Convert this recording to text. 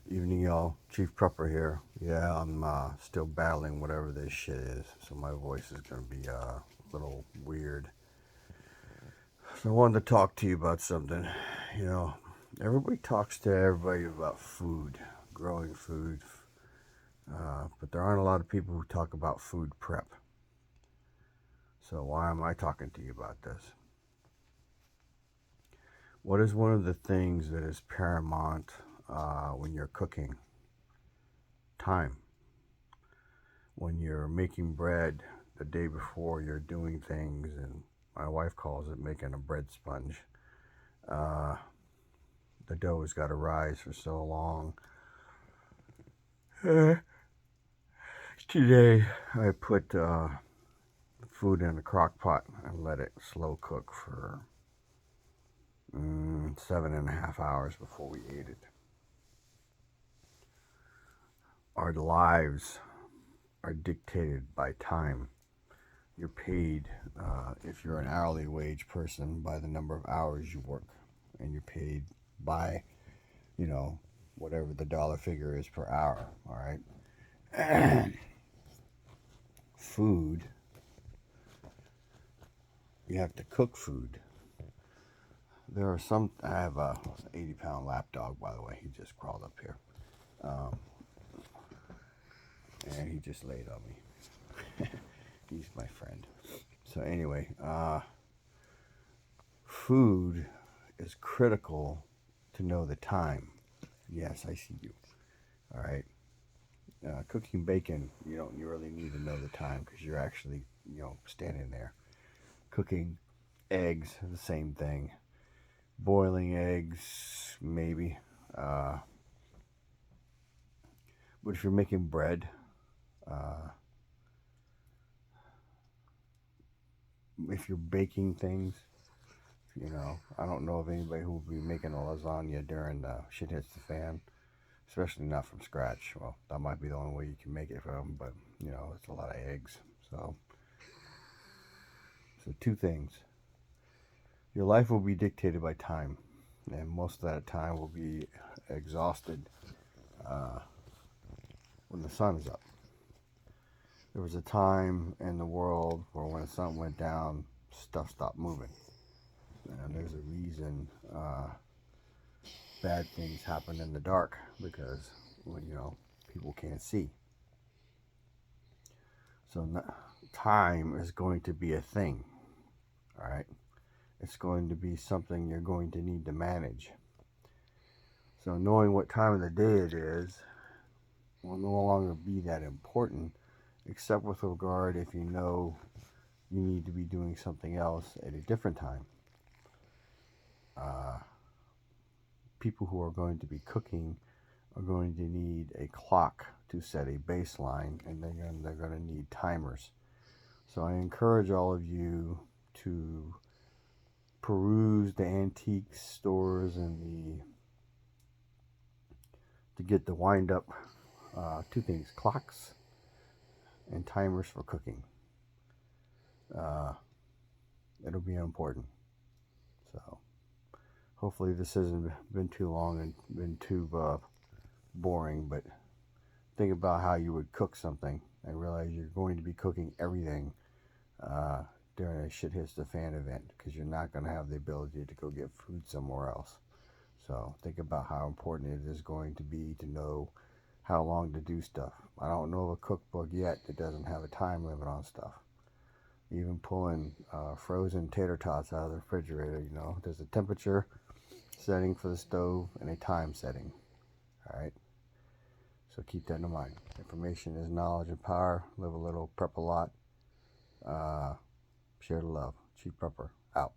Evening, y'all. Chief Prepper here. Yeah, I'm still battling whatever this shit is, so my voice is gonna be a little weird. So I wanted to talk to you about something. You know, everybody talks to everybody about food, growing food, but there aren't a lot of people who talk about food prep. So why am I talking to you about this? What is one of the things that is paramount when you're cooking? Time. When you're making bread the day before you're doing things, and my wife calls it making a bread sponge. Uh, the dough has got to rise for so long. Today, I put food in a crock pot and let it slow cook for 7.5 hours before we ate it. Our lives are dictated by time. You're paid, if you're an hourly wage person, by the number of hours you work, and you're paid by, you know, whatever the dollar figure is per hour. All right. Food, you have to cook food. There are some. I have a 80-pound lap dog, by the way. He just crawled up here, um, and he just laid on me. He's my friend. So anyway, food is critical to know the time. Yes, I see you. All right. Cooking bacon, you really need to know the time because you're actually, standing there. Cooking eggs, the same thing. Boiling eggs, maybe. But if you're making bread, uh, if you're baking things, I don't know of anybody who will be making a lasagna during the shit hits the fan, especially not from scratch. Well, that might be the only way you can make it from, but it's a lot of eggs. So two things. Your life will be dictated by time, and most of that time will be exhausted uh, when the sun is up. There was a time in the world where when the sun went down, stuff stopped moving. And there's a reason bad things happen in the dark because, people can't see. So time is going to be a thing, all right? It's going to be something you're going to need to manage. So knowing what time of the day it is will no longer be that important, except with regard if you know you need to be doing something else at a different time. Uh, People who are going to be cooking are going to need a clock to set a baseline, and they're going to need timers. So I encourage all of you to peruse the antique stores and to get the wind up two things: clocks and timers for cooking. Uh, it'll be important. So hopefully this hasn't been too long and been too boring, but think about how you would cook something and realize you're going to be cooking everything uh, during a shit hits the fan event because you're not going to have the ability to go get food somewhere else. So think about how important it is going to be to know how long to do stuff. I don't know of a cookbook yet that doesn't have a time limit on stuff. Even pulling frozen tater tots out of the refrigerator, there's a temperature setting for the stove and a time setting. All right. So keep that in mind. Information is knowledge and power. Live a little, prep a lot. Share the love. Chief Prepper out.